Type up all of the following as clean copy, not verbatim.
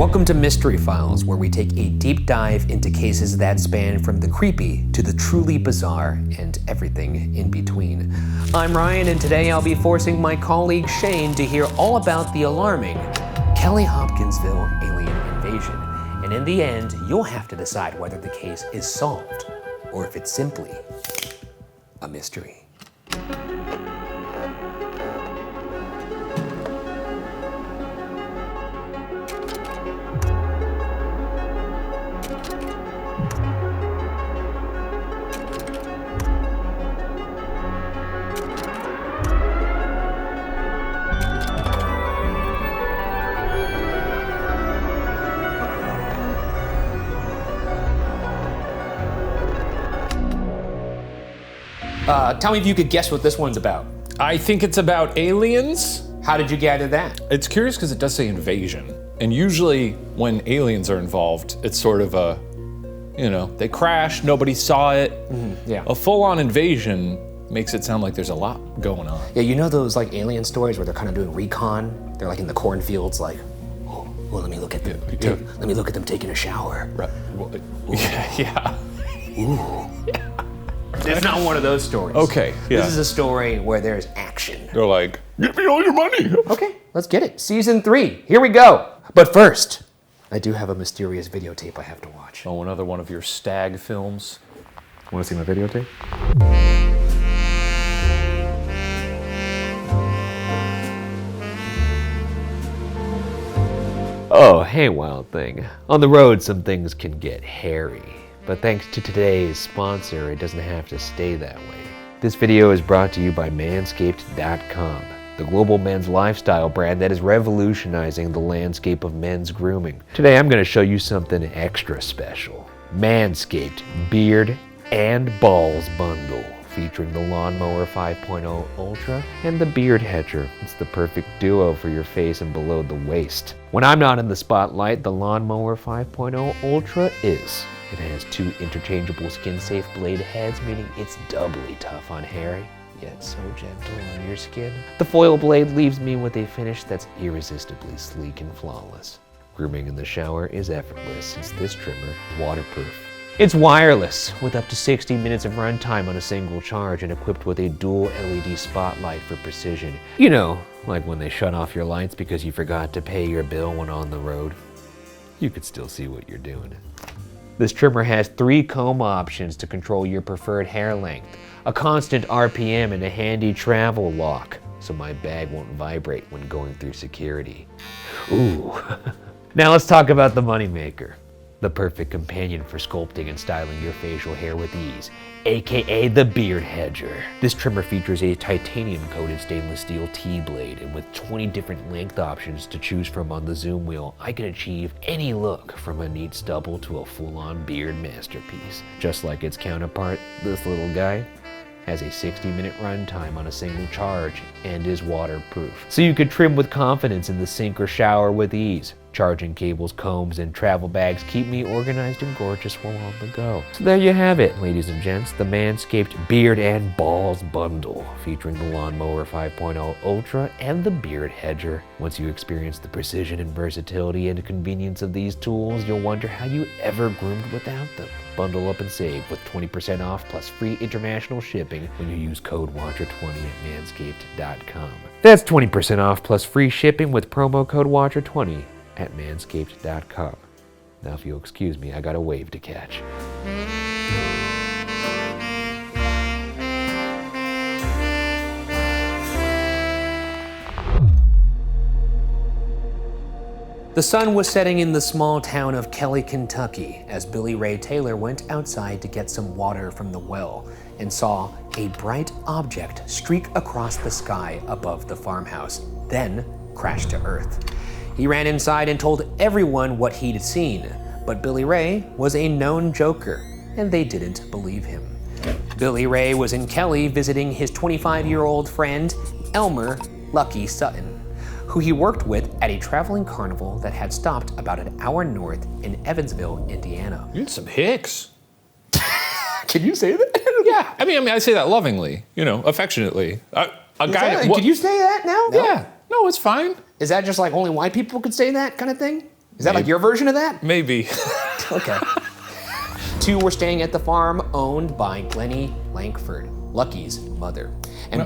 Welcome to Mystery Files, where we take a deep dive into cases that span from the creepy to the truly bizarre and everything in between. I'm Ryan, and today I'll be forcing my colleague Shane to hear all about the alarming Kelly Hopkinsville alien invasion. And in the end, you'll have to decide whether the case is solved or if it's simply a mystery. Tell me if you could guess what this one's about. I think it's about aliens. How did you gather that? It's curious because it does say invasion. And usually when aliens are involved, it's sort of a, they crashed, nobody saw it. Yeah. A full-on invasion makes it sound like there's a lot going on. Yeah, you know those like alien stories where they're kind of doing recon? They're like in the cornfields, like, oh, let me look at them. Let me look at them taking a shower. Right. Well, yeah. Ooh. It's not one of those stories. Okay, yeah. This is a story where there's action. They're like, give me all your money. Okay, let's get it. Season 3, here we go. But first, I do have a mysterious videotape I have to watch. Oh, another one of your stag films. Want to see my videotape? Oh, hey, wild thing. On the road, some things can get hairy. But thanks to today's sponsor, it doesn't have to stay that way. This video is brought to you by Manscaped.com, the global men's lifestyle brand that is revolutionizing the landscape of men's grooming. Today I'm going to show you something extra special. Manscaped Beard and Balls Bundle, featuring the Lawnmower 5.0 Ultra and the Beard Hedger. It's the perfect duo for your face and below the waist. When I'm not in the spotlight, the Lawnmower 5.0 Ultra is. It has 2 interchangeable skin-safe blade heads, meaning it's doubly tough on hairy, yet so gentle on your skin. The foil blade leaves me with a finish that's irresistibly sleek and flawless. Grooming in the shower is effortless since this trimmer is waterproof. It's wireless, with up to 60 minutes of runtime on a single charge and equipped with a dual LED spotlight for precision. You know, like when they shut off your lights because you forgot to pay your bill when on the road. You could still see what you're doing. This trimmer has 3 comb options to control your preferred hair length, a constant RPM, and a handy travel lock, so my bag won't vibrate when going through security. Ooh. Now let's talk about the moneymaker. The perfect companion for sculpting and styling your facial hair with ease, aka the Beard Hedger. This trimmer features a titanium-coated stainless steel T-blade, and with 20 different length options to choose from on the zoom wheel, I can achieve any look from a neat stubble to a full-on beard masterpiece. Just like its counterpart, this little guy has a 60-minute runtime on a single charge and is waterproof. So you could trim with confidence in the sink or shower with ease. Charging cables, combs, and travel bags keep me organized and gorgeous while on the go. So there you have it, ladies and gents, the Manscaped Beard and Balls Bundle, featuring the Lawnmower 5.0 Ultra and the Beard Hedger. Once you experience the precision and versatility and convenience of these tools, you'll wonder how you ever groomed without them. Bundle up and save with 20% off plus free international shipping when you use code WATCHER20 at manscaped.com. That's 20% off plus free shipping with promo code WATCHER20 at manscaped.com. Now if you'll excuse me, I got a wave to catch. The sun was setting in the small town of Kelly, Kentucky, as Billy Ray Taylor went outside to get some water from the well and saw a bright object streak across the sky above the farmhouse, then crash to earth. He ran inside and told everyone what he'd seen, but Billy Ray was a known joker, and they didn't believe him. Billy Ray was in Kelly visiting his 25-year-old friend, Elmer Lucky Sutton, who he worked with at a traveling carnival that had stopped about an hour north in Evansville, Indiana. You had some hicks. Can you say that? Yeah, I mean, I say that lovingly, affectionately. Can you say that now? Yeah, no, it's fine. Is that just like only white people could say that kind of thing? Is that like your version of that? Maybe. Okay. 2 were staying at the farm owned by Glennie Langford, Lucky's mother. And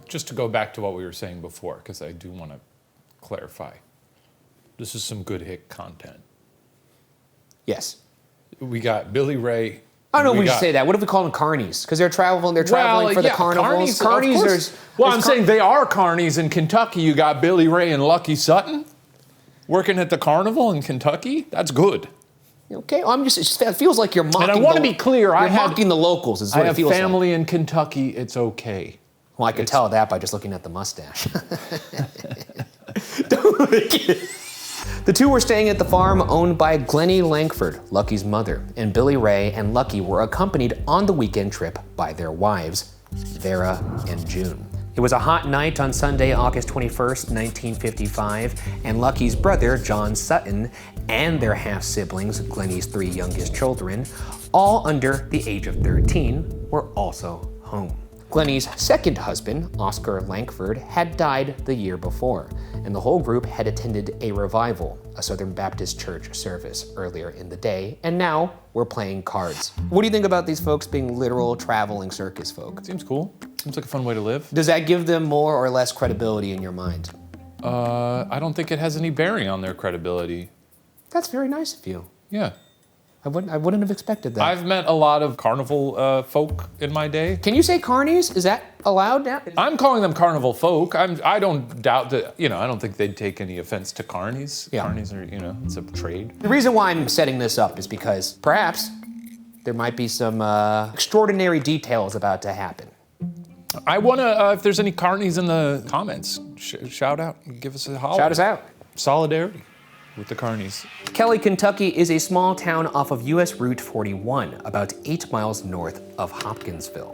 Just to go back to what we were saying before, because I do want to clarify. This is some good hit content. Yes. We got Billy Ray. I don't know if we should say that. What if we call them carnies? Because they're traveling for the carnivals. Carnies I'm saying they are carnies in Kentucky. You got Billy Ray and Lucky Sutton working at the carnival in Kentucky. That's good. Okay, it feels like you're mocking. And I want to be clear, mocking the locals. Is what I it feels have family in Kentucky. It's okay. Well, I could tell that by just looking at the mustache. The 2 were staying at the farm owned by Glennie Langford, Lucky's mother, and Billy Ray and Lucky were accompanied on the weekend trip by their wives, Vera and June. It was a hot night on Sunday, August 21st, 1955, and Lucky's brother, John Sutton, and their half-siblings, Glennie's 3 youngest children, all under the age of 13, were also home. Glennie's second husband, Oscar Langford, had died the year before, and the whole group had attended a revival, a Southern Baptist church service earlier in the day, and now we're playing cards. What do you think about these folks being literal traveling circus folk? Seems cool. Seems like a fun way to live. Does that give them more or less credibility in your mind? I don't think it has any bearing on their credibility. That's very nice of you. Yeah. I wouldn't have expected that. I've met a lot of carnival folk in my day. Can you say carnies? Is that allowed now? I'm calling them carnival folk. I don't doubt that, I don't think they'd take any offense to carnies. Yeah. Carnies are, it's a trade. The reason why I'm setting this up is because perhaps there might be some extraordinary details about to happen. I want to, if there's any carnies in the comments, shout out, give us a holler. Shout us out. Solidarity with the carnies. Kelly, Kentucky is a small town off of US Route 41, about 8 miles north of Hopkinsville.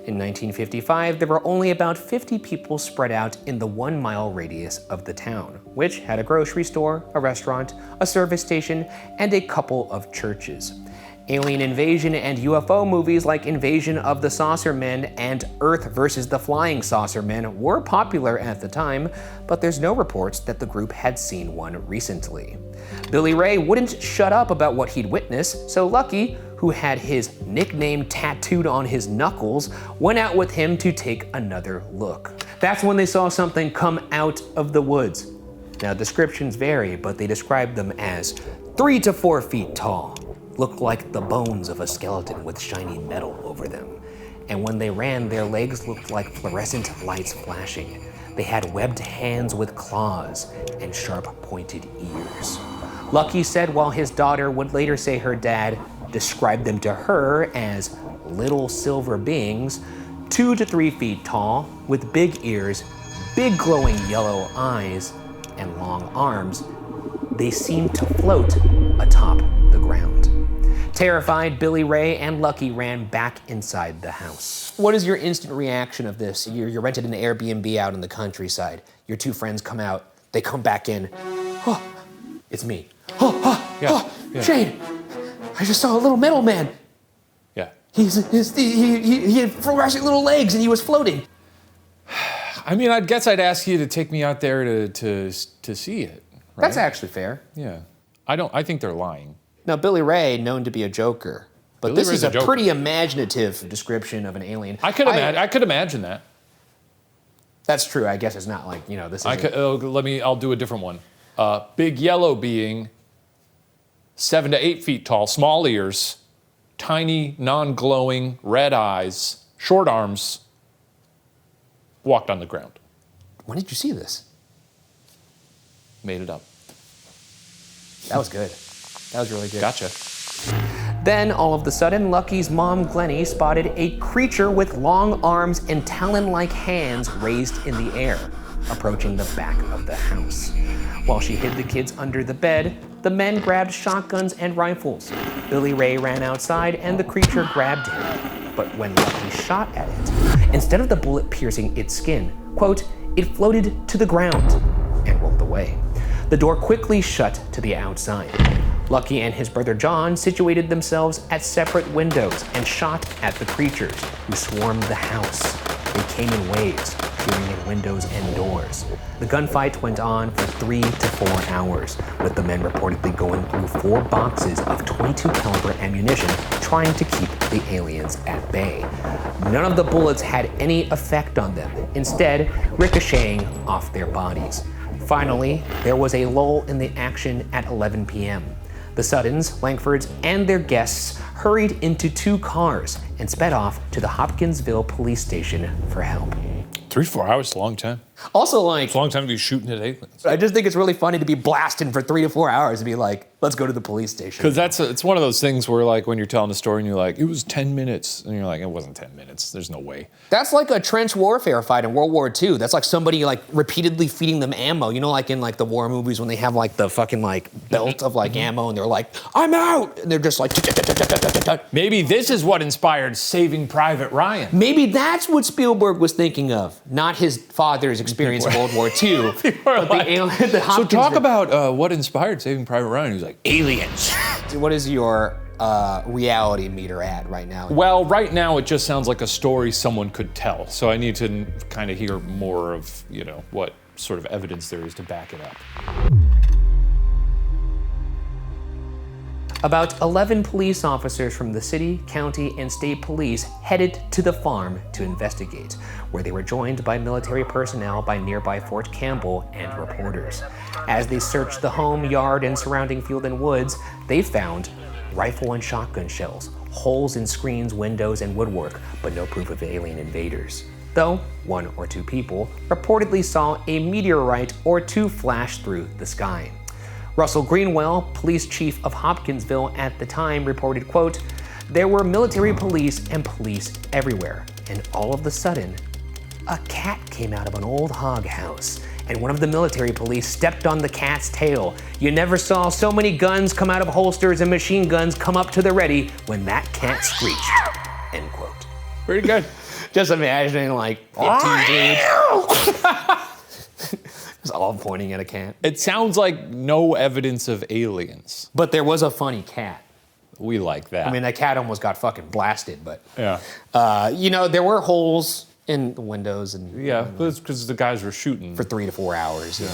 In 1955, there were only about 50 people spread out in the 1-mile radius of the town, which had a grocery store, a restaurant, a service station, and a couple of churches. Alien invasion and UFO movies like Invasion of the Saucer Men and Earth versus the Flying Saucer Men were popular at the time, but there's no reports that the group had seen one recently. Billy Ray wouldn't shut up about what he'd witnessed, so Lucky, who had his nickname tattooed on his knuckles, went out with him to take another look. That's when they saw something come out of the woods. Now, descriptions vary, but they described them as 3 to 4 feet tall. Looked like the bones of a skeleton with shiny metal over them. And when they ran, their legs looked like fluorescent lights flashing. They had webbed hands with claws and sharp pointed ears. Lucky said while his daughter would later say her dad described them to her as little silver beings, 2 to 3 feet tall, with big ears, big glowing yellow eyes, and long arms. They seemed to float atop the ground. Terrified, Billy Ray and Lucky ran back inside the house. What is your instant reaction of this? You're rented an Airbnb out in the countryside. Your 2 friends come out. They come back in. Oh, it's me. Yeah. Shane, I just saw a little metal man. Yeah. He had fluorescent little legs and he was floating. I mean, I guess I'd ask you to take me out there to see it. Right? That's actually fair. Yeah. I think they're lying. Now, Billy Ray, known to be a joker, but Billy this Ray's is a joker. pretty imaginative description of an alien. I could imagine that. That's true. I guess it's not like, this is. I'll do a different one. Big yellow being, 7 to 8 feet tall, small ears, tiny, non-glowing, red eyes, short arms, walked on the ground. When did you see this? Made it up. That was good. That was really good. Gotcha. Then, all of a sudden, Lucky's mom, Glennie, spotted a creature with long arms and talon-like hands raised in the air, approaching the back of the house. While she hid the kids under the bed, the men grabbed shotguns and rifles. Billy Ray ran outside and the creature grabbed him. But when Lucky shot at it, instead of the bullet piercing its skin, quote, it floated to the ground and rolled away. The door quickly shut to the outside. Lucky and his brother John situated themselves at separate windows and shot at the creatures who swarmed the house. They came in waves, peering in windows and doors. The gunfight went on for 3 to 4 hours, with the men reportedly going through 4 boxes of .22 caliber ammunition, trying to keep the aliens at bay. None of the bullets had any effect on them, instead ricocheting off their bodies. Finally, there was a lull in the action at 11 p.m. The Suttons, Langfords, and their guests hurried into 2 cars and sped off to the Hopkinsville police station for help. 3 to 4 hours is a long time. Also, like, It's a long time to be shooting at aliens. I just think it's really funny to be blasting for 3 to 4 hours and be like, let's go to the police station. Because it's one of those things where, like, when you're telling a story and you're like, it was 10 minutes. And you're like, it wasn't 10 minutes. There's no way. That's like a trench warfare fight in World War II. That's like somebody like repeatedly feeding them ammo. You know, like in like the war movies when they have like the fucking like belt of like ammo and they're like, I'm out. And they're just like, Maybe this is what inspired Saving Private Ryan. maybe that's what Spielberg was thinking of, not his father's experience in World War II. But the So Hopkins- talk about what inspired Saving Private Ryan. He's like, aliens. What is your reality meter at right now? Well, right now it just sounds like a story someone could tell. So I need to kind of hear more of, you know, what sort of evidence there is to back it up. About 11 police officers from the city, county, and state police headed to the farm to investigate, where they were joined by military personnel by nearby Fort Campbell and reporters. As they searched the home, yard, and surrounding field and woods, they found rifle and shotgun shells, holes in screens, windows, and woodwork, but no proof of alien invaders. Though 1 or 2 people reportedly saw a meteorite or 2 flash through the sky. Russell Greenwell, police chief of Hopkinsville at the time, reported, quote, there were military police and police everywhere, and all of a sudden, a cat came out of an old hog house, and one of the military police stepped on the cat's tail. You never saw so many guns come out of holsters and machine guns come up to the ready when that cat screeched, end quote. Pretty good. Just imagining like 15 dudes. Just all pointing at a cat. It sounds like no evidence of aliens. But there was a funny cat. We like that. I mean, that cat almost got fucking blasted, but yeah. you know, there were holes in the windows and Yeah, because the guys were shooting. for 3 to 4 hours. Yeah.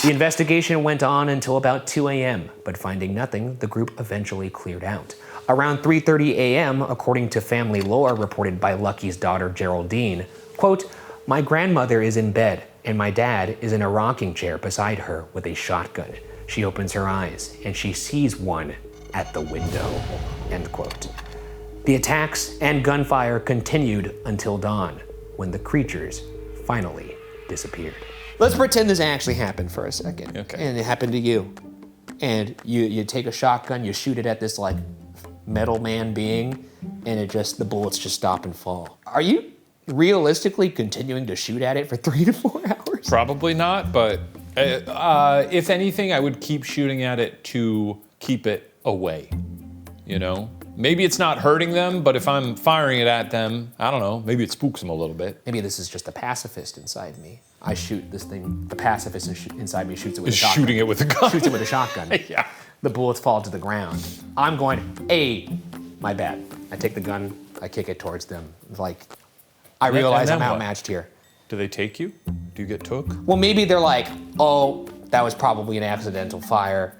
The investigation went on until about 2 a.m., but finding nothing, the group eventually cleared out. Around 3:30 a.m., according to family lore reported by Lucky's daughter Geraldine, quote, my grandmother is in bed and my dad is in a rocking chair beside her with a shotgun. She opens her eyes and she sees one at the window, end quote. The attacks and gunfire continued until dawn, when the creatures finally disappeared. Let's pretend this actually happened for a second. Okay. And it happened to you. And you take a shotgun, you shoot it at this like metal man being, and the bullets just stop and fall. Are you realistically continuing to shoot at it for 3 to 4 hours? Probably not, but if anything, I would keep shooting at it to keep it away. You know? Maybe it's not hurting them, but if I'm firing it at them, I don't know, maybe it spooks them a little bit. Maybe this is just the pacifist inside me. I shoot this thing, the pacifist inside me shoots it with a shotgun. Shooting it with a gun. Shoots it with a shotgun. Yeah. The bullets fall to the ground. I'm going, my bad. I take the gun, I kick it towards them. Like, I realize and I'm then what? outmatched here. Do they take you? Do you get took? Well, maybe they're like, oh, that was probably an accidental fire.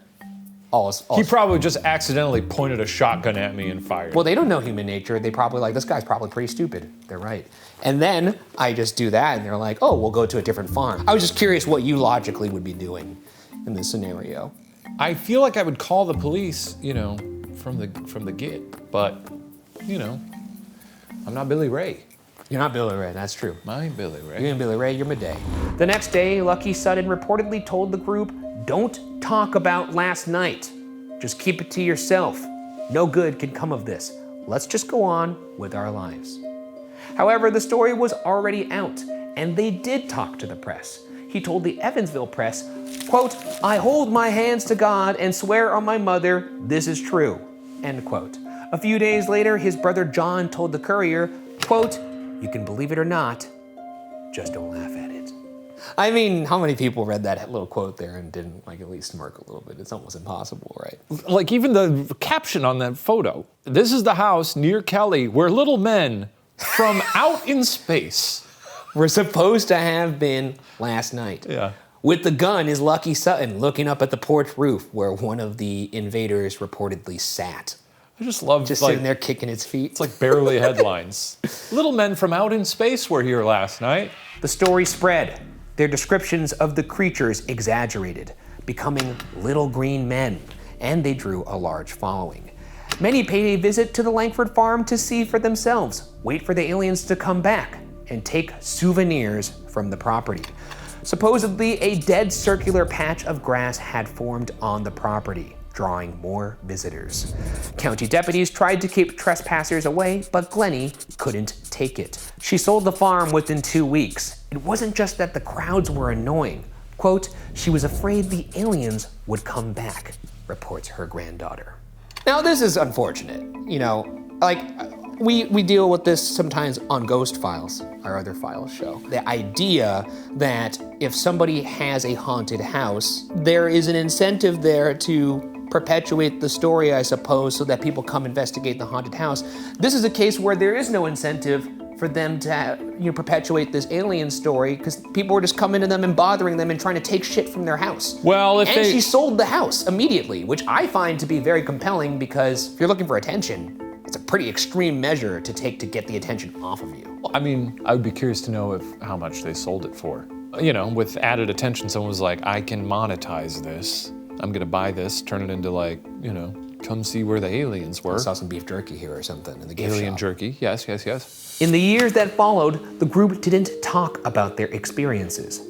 He probably just accidentally pointed a shotgun at me and fired. Well, they don't know human nature. They probably like, this guy's probably pretty stupid. They're right. And then I just do that and they're like, oh, we'll go to a different farm. I was just curious what you logically would be doing in this scenario. I feel like I would call the police, you know, from the get, but, you know, I'm not Billy Ray. You're not Billy Ray, that's true. I ain't Billy Ray. You ain't Billy Ray, you're Midday. The next day, Lucky Sutton reportedly told the group, don't talk about last night. Just keep it to yourself. No good can come of this. Let's just go on with our lives. However, the story was already out, and they did talk to the press. He told the Evansville Press, quote, I hold my hands to God and swear on my mother, this is true, end quote. A few days later, his brother John told the Courier, quote, you can believe it or not, just don't laugh at it. I mean, how many people read that little quote there and didn't like at least smirk a little bit? It's almost impossible, right? Like even the caption on that photo. This is the house near Kelly where little men from out in space were supposed to have been last night. Yeah. With the gun is Lucky Sutton looking up at the porch roof where one of the invaders reportedly sat. I just love Just sitting there kicking its feet. It's like barely headlines. Little men from out in space were here last night. The story spread. Their descriptions of the creatures exaggerated, becoming little green men, and they drew a large following. Many paid a visit to the Langford farm to see for themselves, wait for the aliens to come back, and take souvenirs from the property. Supposedly, a dead circular patch of grass had formed on the property, drawing more visitors. County deputies tried to keep trespassers away, but Glennie couldn't take it. She sold the farm within 2 weeks. It wasn't just that the crowds were annoying. Quote, she was afraid the aliens would come back, reports her granddaughter. Now, this is unfortunate. You know, like, we deal with this sometimes on Ghost Files, our other files show. The idea that if somebody has a haunted house, there is an incentive there to perpetuate the story, I suppose, so that people come investigate the haunted house. This is a case where there is no incentive for them to perpetuate this alien story because people were just coming to them and bothering them and trying to take shit from their house. Well, she sold the house immediately, which I find to be very compelling because if you're looking for attention, it's a pretty extreme measure to take to get the attention off of you. I mean, I would be curious to know how much they sold it for. You know, with added attention, someone was like, I can monetize this. I'm gonna buy this, turn it into like, you know, come see where the aliens were. I saw some beef jerky here or something in the gift Alien shop. jerky, yes, yes, yes. In the years that followed, the group didn't talk about their experiences.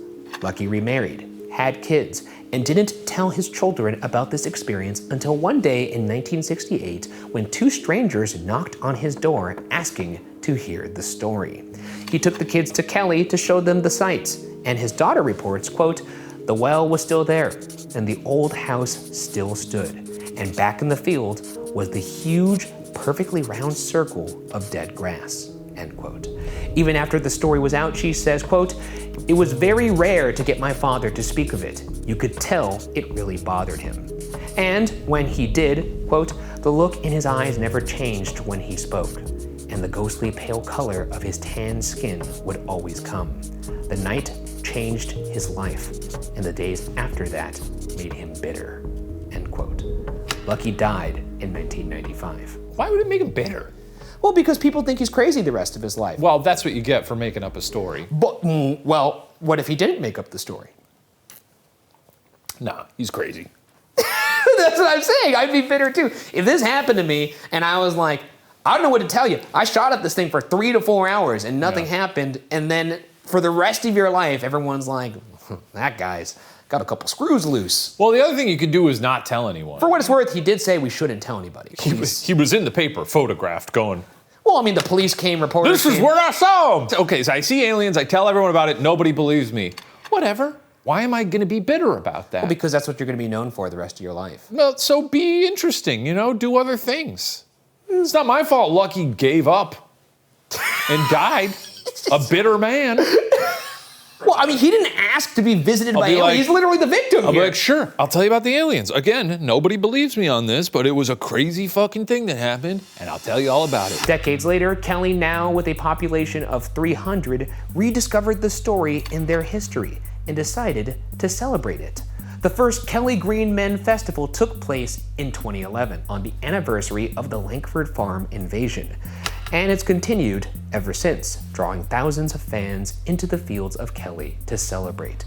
Lucky remarried, had kids, and didn't tell his children about this experience until one day in 1968 when two strangers knocked on his door asking to hear the story. He took the kids to Kelly to show them the sights, and his daughter reports, quote, the well was still there, and the old house still stood, and back in the field was the huge, perfectly round circle of dead grass, end quote. Even after the story was out, she says, quote, it was very rare to get my father to speak of it. You could tell it really bothered him. And when he did, quote, the look in his eyes never changed when he spoke, and the ghostly pale color of his tan skin would always come. The night changed his life, and the days after that made him bitter, end quote. Lucky died in 1995. Why would it make him bitter? Well, because people think he's crazy the rest of his life. Well, that's what you get for making up a story. But, well, what if he didn't make up the story? Nah, he's crazy. That's what I'm saying. I'd be bitter too. If this happened to me and I was like, I don't know what to tell you. I shot at this thing for 3 to 4 hours and nothing happened. And then for the rest of your life, everyone's like, that guy's got a couple screws loose. Well, the other thing you could do is not tell anyone. For what it's worth, he did say we shouldn't tell anybody. He was in the paper, photographed, going, Well, I mean, the police came, reporters this is came. where I saw him. Okay, so I see aliens, I tell everyone about it, nobody believes me. Whatever. Why am I gonna be bitter about that? Well, because that's what you're gonna be known for the rest of your life. Well, so be interesting, you know, do other things. It's not my fault Lucky gave up and died. A bitter man. Well, I mean, he didn't ask to be visited by aliens. like- He's literally the victim I'll be here. like, sure, I'll tell you about the aliens. Again, nobody believes me on this, but it was a crazy fucking thing that happened, and I'll tell you all about it. Decades later, Kelly, now with a population of 300, rediscovered the story in their history and decided to celebrate it. The first Kelly Green Men Festival took place in 2011 on the anniversary of the Langford Farm invasion. And it's continued ever since, drawing thousands of fans into the fields of Kelly to celebrate.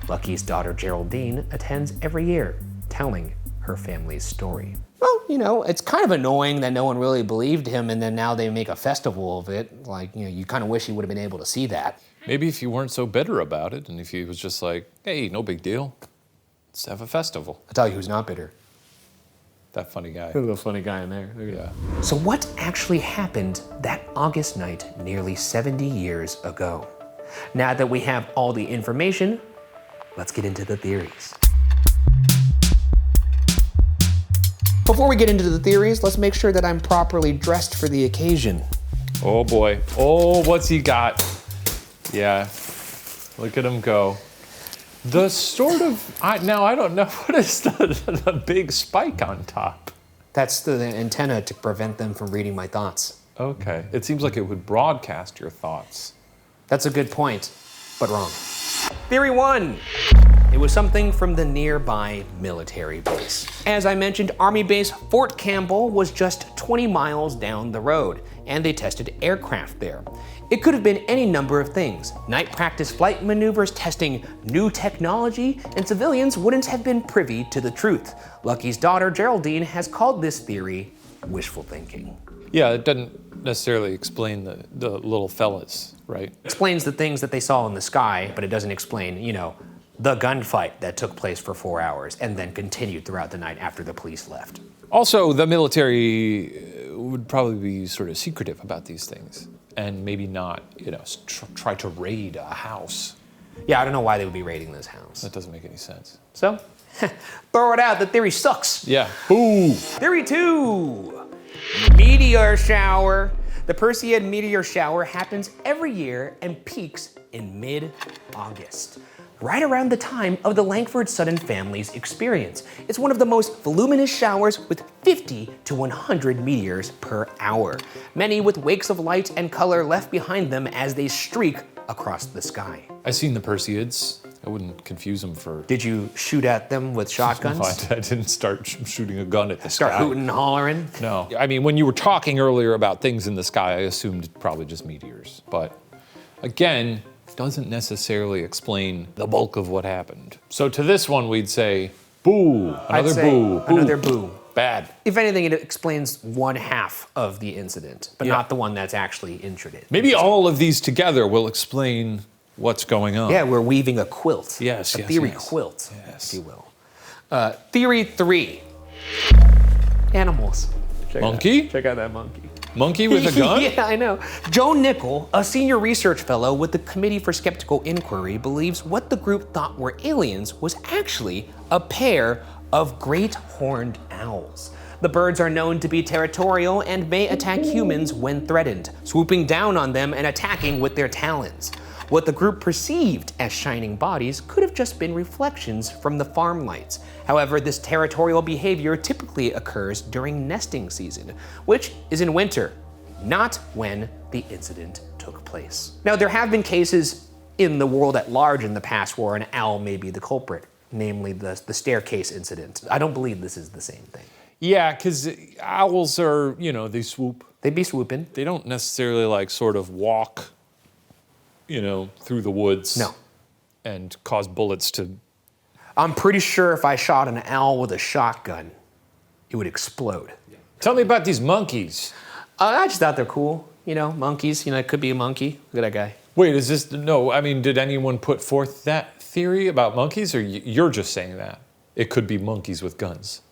Lucky's daughter Geraldine attends every year, telling her family's story. Well, you know, it's kind of annoying that no one really believed him and then now they make a festival of it. Like, you know, you kind of wish you would have been able to see that. Maybe if you weren't so bitter about it, and if he was just like, hey, no big deal, let's have a festival. I'll tell you who's not bitter. That funny guy. There's a funny guy in there. Yeah. So what actually happened that August night nearly 70 years ago? Now that we have all the information, let's get into the theories. Before we get into the theories, let's make sure that I'm properly dressed for the occasion. Oh boy. Oh, what's he got? Yeah. Look at him go. The sort of, now I don't know, what is the big spike on top? That's the antenna to prevent them from reading my thoughts. Okay. It seems like it would broadcast your thoughts. That's a good point, but wrong. Theory 1. It was something from the nearby military base. As I mentioned, Army Base Fort Campbell was just 20 miles down the road, and they tested aircraft there. It could have been any number of things. Night practice flight maneuvers testing new technology, and civilians wouldn't have been privy to the truth. Lucky's daughter, Geraldine, has called this theory wishful thinking. Yeah, it doesn't necessarily explain the little fellas, right? Explains the things that they saw in the sky, but it doesn't explain, the gunfight that took place for 4 hours and then continued throughout the night after the police left. Also, the military would probably be sort of secretive about these things and maybe not, try to raid a house. Yeah, I don't know why they would be raiding this house. That doesn't make any sense. So, throw it out. The theory sucks. Yeah. Boo! Theory 2. Meteor shower. The Perseid meteor shower happens every year and peaks in mid-August, right around the time of the Langford Sutton family's experience. It's one of the most voluminous showers with 50 to 100 meteors per hour, many with wakes of light and color left behind them as they streak across the sky. I've seen the Perseids. I wouldn't confuse them for... Did you shoot at them with shotguns? No, I didn't start shooting a gun at the Start sky. hooting and hollering? No. I mean, when you were talking earlier about things in the sky, I assumed probably just meteors. But again, doesn't necessarily explain the bulk of what happened. So to this one, we'd say, boo. I'd say boo. Another boo. Bad. If anything, it explains one half of the incident, but not the one that's actually injured it. Maybe all of these together will explain what's going on. Yeah, we're weaving a quilt. Yes, a yes, theory yes. quilt, Yes. if you will. Theory 3. Animals. Monkey? Check out that monkey. Monkey with a gun? Yeah, I know. Joe Nickel, a senior research fellow with the Committee for Skeptical Inquiry, believes what the group thought were aliens was actually a pair of great horned owls. The birds are known to be territorial and may attack humans when threatened, swooping down on them and attacking with their talons. What the group perceived as shining bodies could have just been reflections from the farm lights. However, this territorial behavior typically occurs during nesting season, which is in winter, not when the incident took place. Now, there have been cases in the world at large in the past where an owl may be the culprit, namely the staircase incident. I don't believe this is the same thing. Yeah, because owls are, they swoop. They'd be swooping. They don't necessarily sort of walk, through the woods. No. And cause bullets to... I'm pretty sure if I shot an owl with a shotgun, it would explode. Tell me about these monkeys. I just thought they're cool. Monkeys, it could be a monkey. Look at that guy. Wait, did anyone put forth that theory about monkeys, or you're just saying that? It could be monkeys with guns.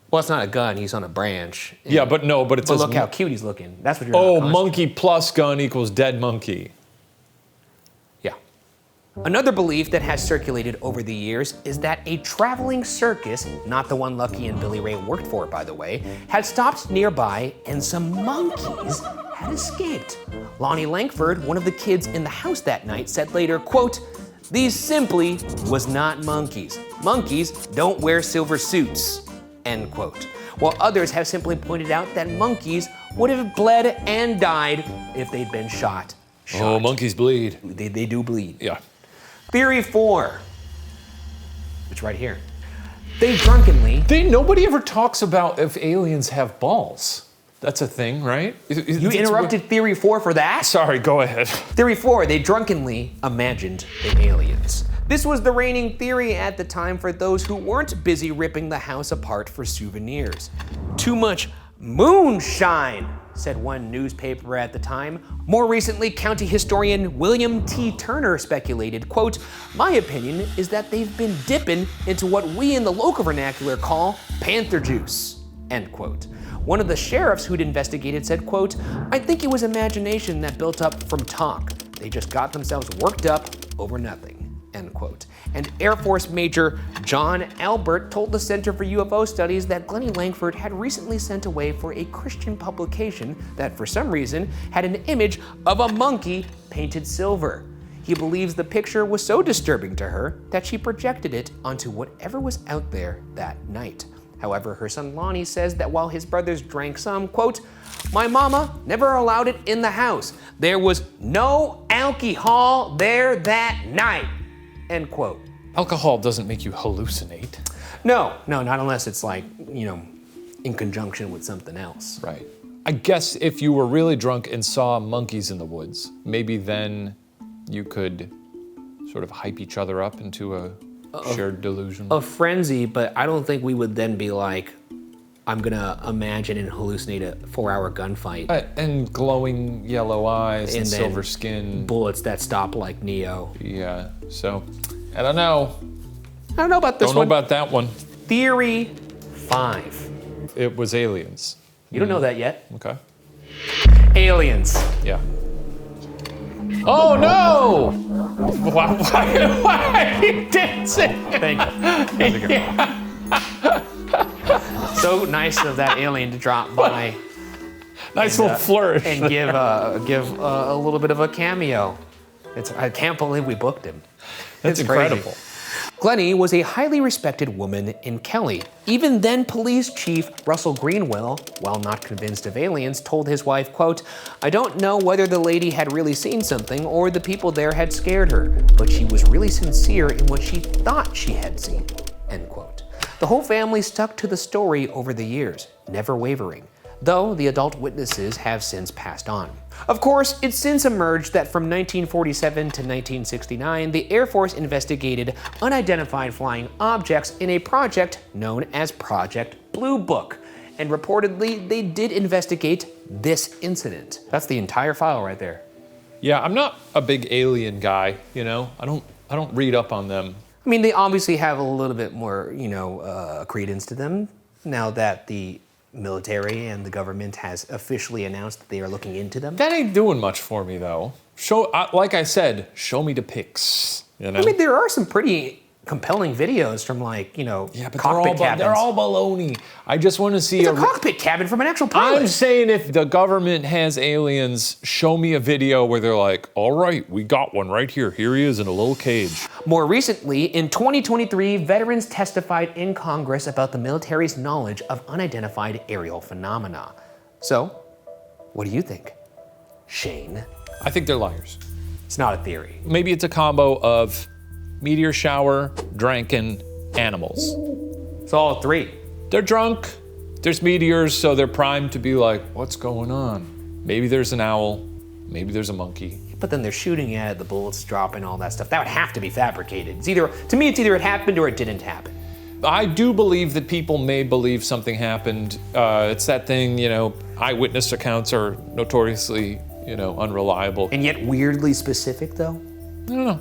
Well, it's not a gun, he's on a branch. Yeah, but it says... look how cute he's looking. That's what you're Oh, not monkey plus gun equals dead monkey. Yeah. Another belief that has circulated over the years is that a traveling circus, not the one Lucky and Billy Ray worked for, by the way, had stopped nearby and some monkeys had escaped. Lonnie Langford, one of the kids in the house that night, said later, quote, "These simply was not monkeys. Monkeys don't wear silver suits," end quote. While others have simply pointed out that monkeys would have bled and died if they'd been shot. Oh, monkeys bleed. They do bleed. Yeah. Theory 4. It's right here. They drunkenly... Nobody ever talks about if aliens have balls. That's a thing, right? You interrupted Theory 4 for that? Sorry, go ahead. Theory 4, they drunkenly imagined the aliens. This was the reigning theory at the time for those who weren't busy ripping the house apart for souvenirs. Too much moonshine, said one newspaper at the time. More recently, county historian William T. Turner speculated, quote, "My opinion is that they've been dipping into what we in the local vernacular call panther juice," end quote. One of the sheriffs who'd investigated said, quote, "I think it was imagination that built up from talk. They just got themselves worked up over nothing," end quote. And Air Force Major John Albert told the Center for UFO Studies that Glennie Langford had recently sent away for a Christian publication that for some reason had an image of a monkey painted silver. He believes the picture was so disturbing to her that she projected it onto whatever was out there that night. However, her son Lonnie says that while his brothers drank some, quote, My mama never allowed it in the house. There was no alcohol there that night, end quote. Alcohol doesn't make you hallucinate. No, not unless it's like, in conjunction with something else. Right. I guess if you were really drunk and saw monkeys in the woods, maybe then you could sort of hype each other up into a shared delusion. A frenzy, but I don't think we would then be like, I'm gonna imagine and hallucinate a 4-hour gunfight. And glowing yellow eyes and then silver skin. Bullets that stop like Neo. Yeah, so, I don't know. I don't know about this Don't know one. about that one. Theory 5. It was aliens. You don't know that yet. Okay. Aliens. Yeah. Oh no! Why are you dancing? Thank you. So nice of that alien to drop by. Nice little flourish. And give a little bit of a cameo. I can't believe we booked him. That's It's crazy. incredible. Glennie was a highly respected woman in Kelly. Even then, police chief Russell Greenwell, while not convinced of aliens, told his wife, quote, "I don't know whether the lady had really seen something or the people there had scared her, but she was really sincere in what she thought she had seen," end quote. The whole family stuck to the story over the years, never wavering, though the adult witnesses have since passed on. Of course, it's since emerged that from 1947 to 1969, the Air Force investigated unidentified flying objects in a project known as Project Blue Book, and reportedly they did investigate this incident. That's the entire file right there. Yeah, I'm not a big alien guy, I don't read up on them. I mean, they obviously have a little bit more, credence to them now that the military and the government has officially announced that they are looking into them. That ain't doing much for me though. Like I said, show me the pics. I mean, there are some pretty compelling videos from cockpit cabins. They're all baloney. I just want to see It's a cockpit cabin from an actual pilot. I'm saying if the government has aliens, show me a video where they're like, all right, we got one right here. Here he is in a little cage. More recently, in 2023, veterans testified in Congress about the military's knowledge of unidentified aerial phenomena. So, what do you think, Shane? I think they're liars. It's not a theory. Maybe it's a combo of meteor shower, Drankin, animals. It's all three. They're drunk, there's meteors, so they're primed to be like, what's going on? Maybe there's an owl, maybe there's a monkey. But then they're shooting at it, the bullets dropping, all that stuff. That would have to be fabricated. To me, it's either it happened or it didn't happen. I do believe that people may believe something happened. It's that thing, eyewitness accounts are notoriously, unreliable. And yet weirdly specific, though? I don't know.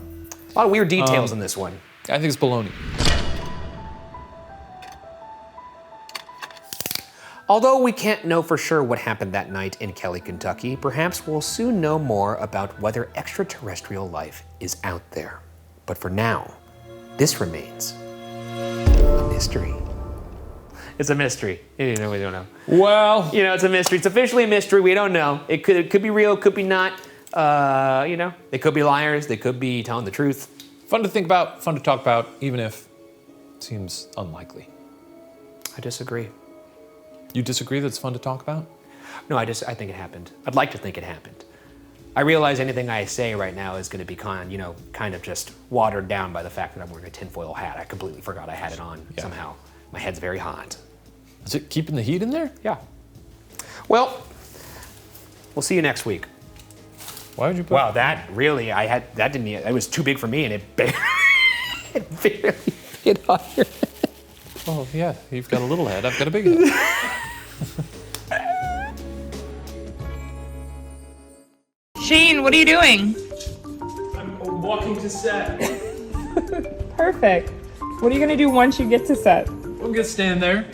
A lot of weird details in this one. I think it's baloney. Although we can't know for sure what happened that night in Kelly, Kentucky, perhaps we'll soon know more about whether extraterrestrial life is out there. But for now, this remains a mystery. It's a mystery. We don't know. Well, it's a mystery. It's officially a mystery. We don't know. It could be real, could be not. They could be liars. They could be telling the truth. Fun to think about, fun to talk about, even if it seems unlikely. I disagree. You disagree that it's fun to talk about? No, I think it happened. I'd like to think it happened. I realize anything I say right now is going to be kind of just watered down by the fact that I'm wearing a tinfoil hat. I completely forgot I had it on somehow. My head's very hot. Is it keeping the heat in there? Yeah. Well, we'll see you next week. Why would you put? Wow, that really, it was too big for me and it barely fit on your head. Oh yeah, you've got a little head, I've got a big head. Shane, what are you doing? I'm walking to set. Perfect. What are you gonna do once you get to set? I'm gonna stand there.